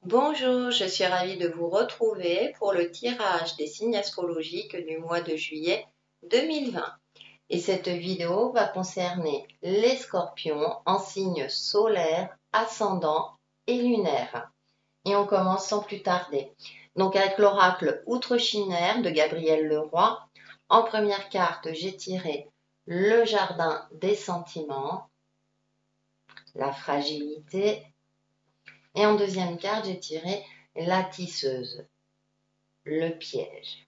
Bonjour, je suis ravie de vous retrouver pour le tirage des signes astrologiques du mois de juillet 2020. Et cette vidéo va concerner les scorpions en signes solaires, ascendants et lunaires. Et on commence sans plus tarder. Donc avec l'oracle Outre-Chimère de Gabriel Leroy. En première carte, j'ai tiré le jardin des sentiments, la fragilité. Et en deuxième carte, j'ai tiré la tisseuse, le piège.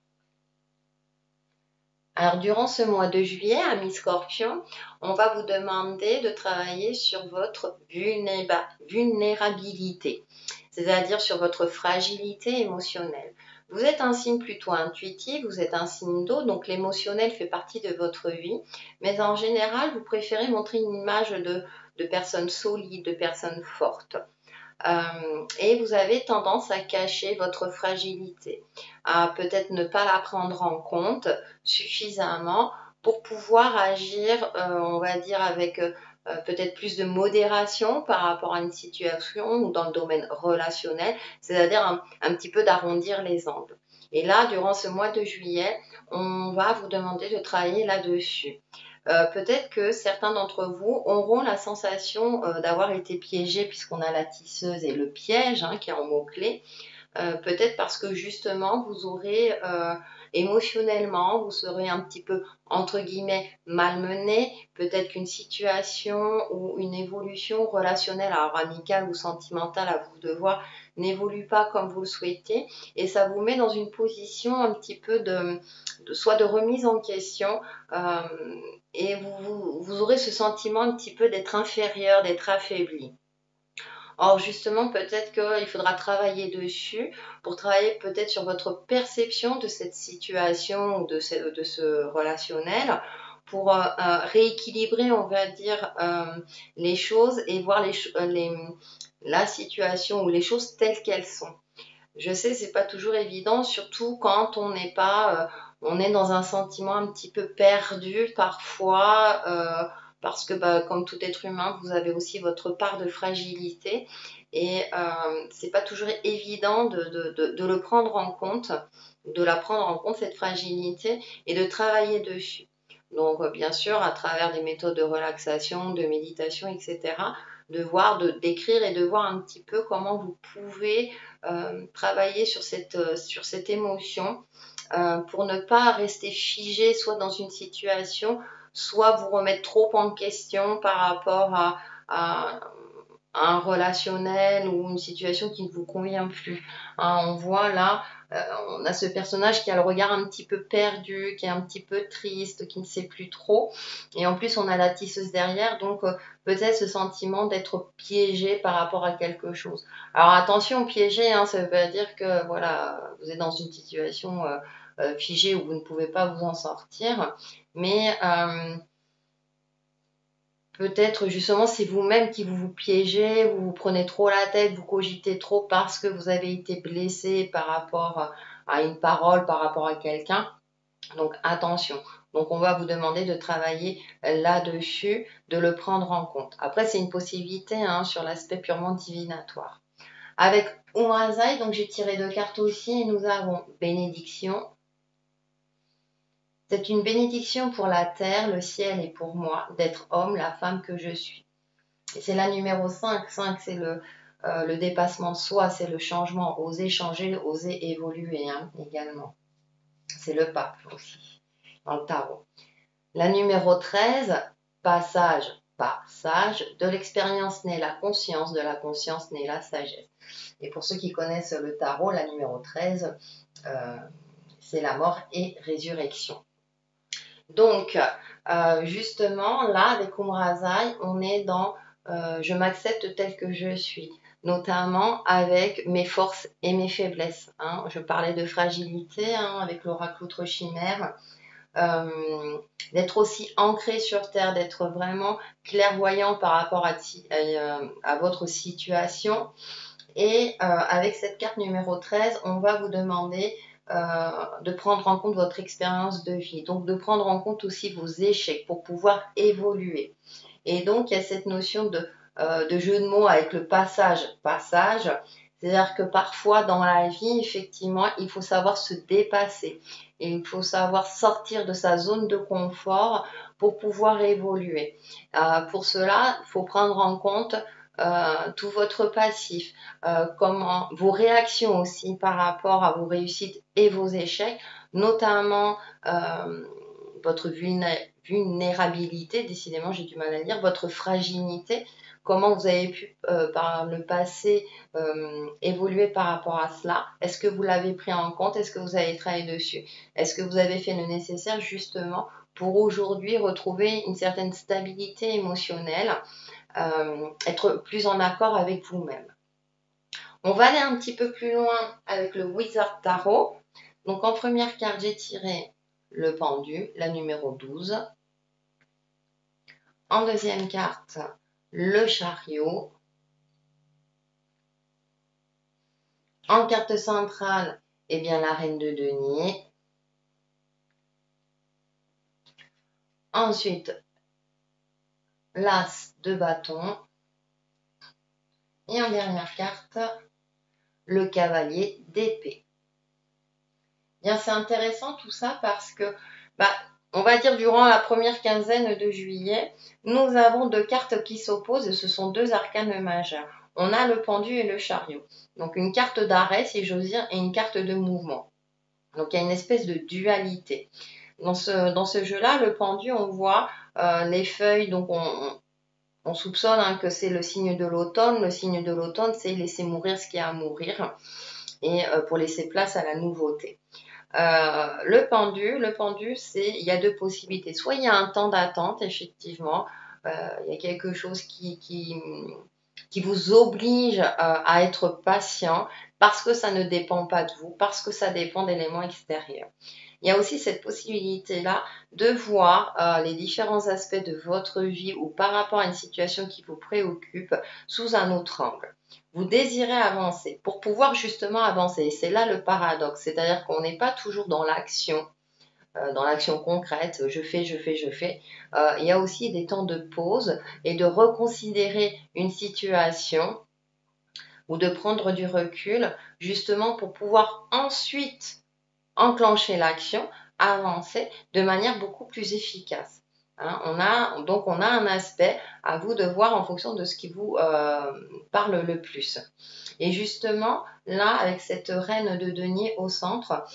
Alors, durant ce mois de juillet, amis Scorpion, on va vous demander de travailler sur votre vulnérabilité, c'est-à-dire sur votre fragilité émotionnelle. Vous êtes un signe plutôt intuitif, vous êtes un signe d'eau, donc l'émotionnel fait partie de votre vie, mais en général, vous préférez montrer une image de personnes solides, de personnes fortes. Et vous avez tendance à cacher votre fragilité, à peut-être ne pas la prendre en compte suffisamment pour pouvoir agir, on va dire, avec peut-être plus de modération par rapport à une situation ou dans le domaine relationnel, c'est-à-dire un petit peu d'arrondir les angles. Et là, durant ce mois de juillet, on va vous demander de travailler là-dessus. Peut-être que certains d'entre vous auront la sensation d'avoir été piégés puisqu'on a la tisseuse et le piège qui est en mots-clés. Peut-être parce que justement vous aurez émotionnellement, vous serez un petit peu entre guillemets malmené, peut-être qu'une situation ou une évolution relationnelle, alors amicale ou sentimentale à vous de voir, n'évolue pas comme vous le souhaitez et ça vous met dans une position un petit peu soit de remise en question et vous aurez ce sentiment un petit peu d'être inférieur, d'être affaibli. Or, justement, peut-être qu'il faudra travailler dessus pour travailler peut-être sur votre perception de cette situation ou de ce relationnel pour rééquilibrer, on va dire, les choses et voir la situation ou les choses telles qu'elles sont. Je sais, c'est pas toujours évident, surtout quand on est dans un sentiment un petit peu perdu parfois, parce que comme tout être humain, vous avez aussi votre part de fragilité et c'est pas toujours évident de le prendre en compte, de la prendre en compte cette fragilité et de travailler dessus. Donc bien sûr, à travers des méthodes de relaxation, de méditation, etc., d'écrire et de voir un petit peu comment vous pouvez travailler sur cette émotion pour ne pas rester figé soit dans une situation, soit vous remettre trop en question par rapport à un relationnel ou une situation qui ne vous convient plus. On voit là, on a ce personnage qui a le regard un petit peu perdu, qui est un petit peu triste, qui ne sait plus trop. Et en plus, on a la tisseuse derrière, donc peut-être ce sentiment d'être piégé par rapport à quelque chose. Alors attention, piégé, ça veut pas dire que voilà, vous êtes dans une situation figée où vous ne pouvez pas vous en sortir, mais peut-être justement c'est vous-même qui vous piégez, vous vous prenez trop la tête, vous cogitez trop parce que vous avez été blessé par rapport à une parole, par rapport à quelqu'un. Donc attention. Donc on va vous demander de travailler là-dessus, de le prendre en compte. Après c'est une possibilité sur l'aspect purement divinatoire. Avec Umrazai, donc j'ai tiré 2 cartes aussi et nous avons bénédiction. C'est une bénédiction pour la terre, le ciel et pour moi d'être homme, la femme que je suis. Et c'est la numéro 5. 5, c'est le dépassement de soi, c'est le changement, oser changer, oser évoluer également. C'est le pape aussi, dans le tarot. La numéro 13, passage, de l'expérience naît la conscience, de la conscience naît la sagesse. Et pour ceux qui connaissent le tarot, la numéro 13, c'est la mort et résurrection. Donc, justement, là, avec Umrazai, on est dans je m'accepte tel que je suis, notamment avec mes forces et mes faiblesses. Je parlais de fragilité avec l'oracle Outre-Chimère, d'être aussi ancré sur Terre, d'être vraiment clairvoyant par rapport à votre situation. Et avec cette carte numéro 13, on va vous demander de prendre en compte votre expérience de vie, donc de prendre en compte aussi vos échecs pour pouvoir évoluer. Et donc, il y a cette notion de jeu de mots avec le passage, C'est-à-dire que parfois dans la vie, effectivement, il faut savoir se dépasser et il faut savoir sortir de sa zone de confort pour pouvoir évoluer. Pour cela, il faut prendre en compte tout votre passif, comment vos réactions aussi par rapport à vos réussites et vos échecs, notamment votre vulnérabilité, décidément j'ai du mal à lire, votre fragilité, comment vous avez pu par le passé évoluer par rapport à cela. Est-ce que vous l'avez pris en compte? Est-ce que vous avez travaillé dessus? Est-ce que vous avez fait le nécessaire justement pour aujourd'hui retrouver une certaine stabilité émotionnelle, être plus en accord avec vous-même? On va aller un petit peu plus loin avec le Wizard Tarot. Donc en première carte, j'ai tiré le pendu, la numéro 12. En deuxième carte, le chariot. En carte centrale, eh bien, la reine de denier. Ensuite, l'as de bâton. Et en dernière carte, le cavalier d'épée. Bien, c'est intéressant tout ça parce que, on va dire durant la première quinzaine de juillet, nous avons deux cartes qui s'opposent et ce sont deux arcanes majeurs. On a le pendu et le chariot. Donc une carte d'arrêt, si j'ose dire, et une carte de mouvement. Donc il y a une espèce de dualité. Dans ce jeu-là, le pendu, on voit les feuilles, donc on soupçonne que c'est le signe de l'automne. Le signe de l'automne, c'est laisser mourir ce qui a à mourir et pour laisser place à la nouveauté. Le pendu, il y a deux possibilités. Soit il y a un temps d'attente, effectivement, il y a quelque chose qui vous oblige à être patient parce que ça ne dépend pas de vous, parce que ça dépend d'éléments extérieurs. Il y a aussi cette possibilité-là de voir les différents aspects de votre vie ou par rapport à une situation qui vous préoccupe sous un autre angle. Vous désirez avancer pour pouvoir justement avancer. Et c'est là le paradoxe, c'est-à-dire qu'on n'est pas toujours dans l'action concrète, je fais. Il y a aussi des temps de pause et de reconsidérer une situation ou de prendre du recul justement pour pouvoir ensuite enclencher l'action, avancer de manière beaucoup plus efficace. On a un aspect à vous de voir en fonction de ce qui vous parle le plus. Et justement, là, avec cette reine de denier au centre,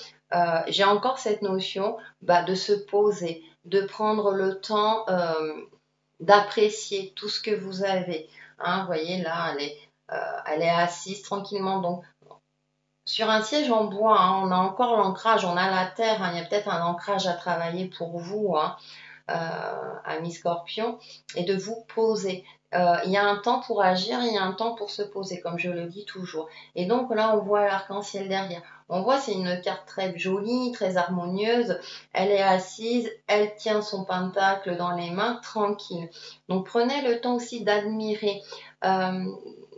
j'ai encore cette notion de se poser, de prendre le temps d'apprécier tout ce que vous avez. Vous voyez, là, elle est assise tranquillement. Donc, sur un siège en bois, on a encore l'ancrage, on a la terre. Il y a peut-être un ancrage à travailler pour vous, amis Scorpion, et de vous poser. Il y a un temps pour agir, il y a un temps pour se poser, comme je le dis toujours. Et donc là, on voit l'arc-en-ciel derrière. On voit, c'est une carte très jolie, très harmonieuse. Elle est assise, elle tient son pentacle dans les mains, tranquille. Donc prenez le temps aussi d'admirer,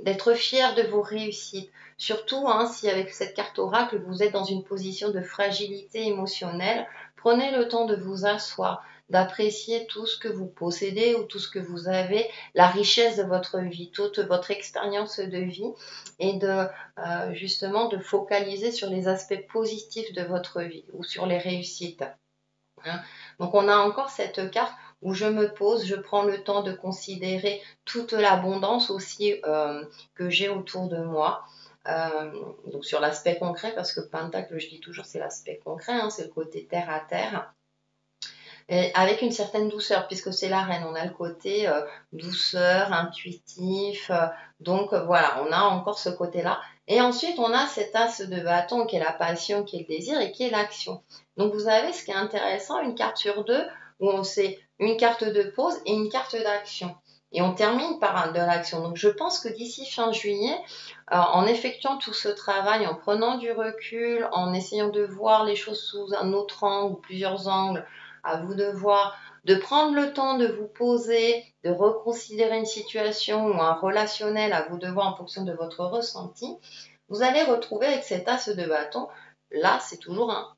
d'être fier de vos réussites. Surtout si avec cette carte oracle, vous êtes dans une position de fragilité émotionnelle, prenez le temps de vous asseoir, d'apprécier tout ce que vous possédez ou tout ce que vous avez, la richesse de votre vie, toute votre expérience de vie et justement de focaliser sur les aspects positifs de votre vie ou sur les réussites. Donc on a encore cette carte où je me pose, je prends le temps de considérer toute l'abondance aussi que j'ai autour de moi. Donc sur l'aspect concret, parce que Pentacle, je dis toujours, c'est l'aspect concret, c'est le côté terre à terre. Et avec une certaine douceur, puisque c'est la reine, on a le côté douceur, intuitif, donc voilà, on a encore ce côté-là. Et ensuite, on a cet as de bâton qui est la passion, qui est le désir et qui est l'action. Donc vous avez ce qui est intéressant, une carte sur deux, où on sait une carte de pause et une carte d'action. Et on termine par de l'action. Donc je pense que d'ici fin juillet, en effectuant tout ce travail, en prenant du recul, en essayant de voir les choses sous un autre angle ou plusieurs angles, à vous de voir, de prendre le temps de vous poser, de reconsidérer une situation ou un relationnel, à vous de voir en fonction de votre ressenti, vous allez retrouver avec cet as de bâton, là c'est toujours un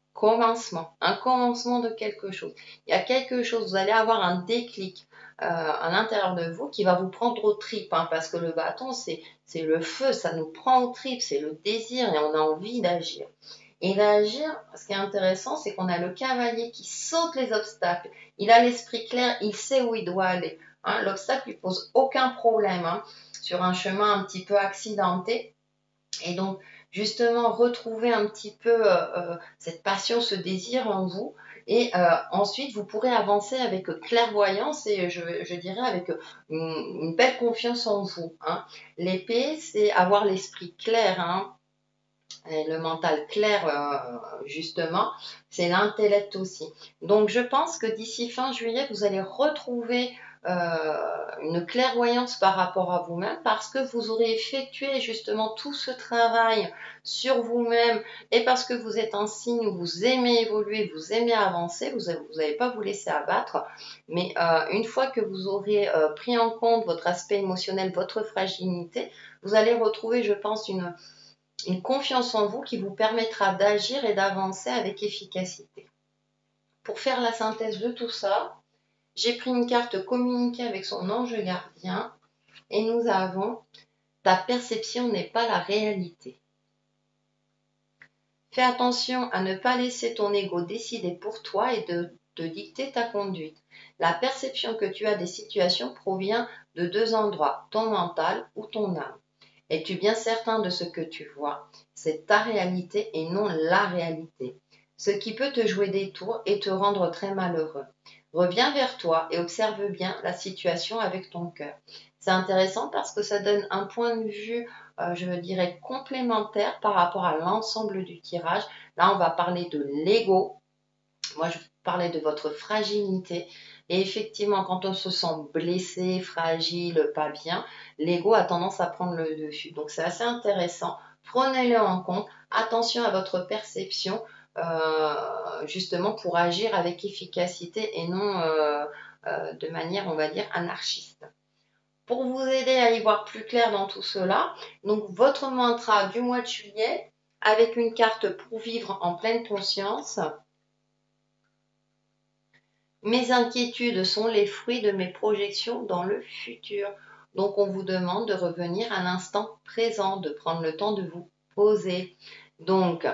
un commencement de quelque chose. Il y a quelque chose, vous allez avoir un déclic à l'intérieur de vous qui va vous prendre aux tripes, hein, parce que le bâton, c'est le feu, ça nous prend aux tripes, c'est le désir et on a envie d'agir. Et d'agir, ce qui est intéressant, c'est qu'on a le cavalier qui saute les obstacles. Il a l'esprit clair, il sait où il doit aller. Hein. L'obstacle lui pose aucun problème, hein, sur un chemin un petit peu accidenté. Et donc, justement, retrouver un petit peu cette passion, ce désir en vous. Et ensuite, vous pourrez avancer avec clairvoyance et je dirais avec une belle confiance en vous. Hein. L'épée, c'est avoir l'esprit clair, hein, et le mental clair, justement, c'est l'intellect aussi. Donc, je pense que d'ici fin juillet, vous allez retrouver une clairvoyance par rapport à vous-même parce que vous aurez effectué justement tout ce travail sur vous-même et parce que vous êtes un signe où vous aimez évoluer, vous aimez avancer, vous n'allez pas vous laisser abattre. Mais une fois que vous aurez pris en compte votre aspect émotionnel, votre fragilité, vous allez retrouver, je pense, une confiance en vous qui vous permettra d'agir et d'avancer avec efficacité. Pour faire la synthèse de tout ça, j'ai pris une carte communiquer avec son ange gardien et nous avons ta perception n'est pas la réalité. Fais attention à ne pas laisser ton ego décider pour toi et de dicter ta conduite. La perception que tu as des situations provient de deux endroits, ton mental ou ton âme. Es-tu bien certain de ce que tu vois? C'est ta réalité et non la réalité. Ce qui peut te jouer des tours et te rendre très malheureux. Reviens vers toi et observe bien la situation avec ton cœur. C'est intéressant parce que ça donne un point de vue, je dirais, complémentaire par rapport à l'ensemble du tirage. Là, on va parler de l'ego. Moi, je parlais de votre fragilité. Et effectivement, quand on se sent blessé, fragile, pas bien, l'ego a tendance à prendre le dessus. Donc, c'est assez intéressant. Prenez-le en compte. Attention à votre perception, justement pour agir avec efficacité et non de manière, on va dire, anarchiste. Pour vous aider à y voir plus clair dans tout cela, donc votre mantra du mois de juillet avec une carte pour vivre en pleine conscience. Mes inquiétudes sont les fruits de mes projections dans le futur. Donc, on vous demande de revenir à l'instant présent, de prendre le temps de vous poser. Donc,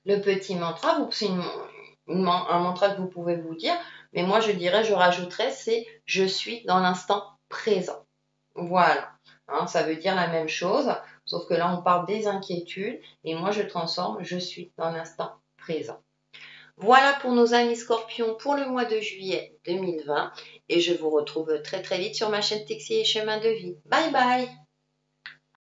le petit mantra, c'est un mantra que vous pouvez vous dire, mais moi, je rajouterais, c'est « je suis dans l'instant présent ». Voilà, hein, ça veut dire la même chose, sauf que là, on parle des inquiétudes, et moi, je transforme « je suis dans l'instant présent ». Voilà pour nos amis scorpions pour le mois de juillet 2020 et je vous retrouve très très vite sur ma chaîne Texi et Chemin de Vie. Bye bye!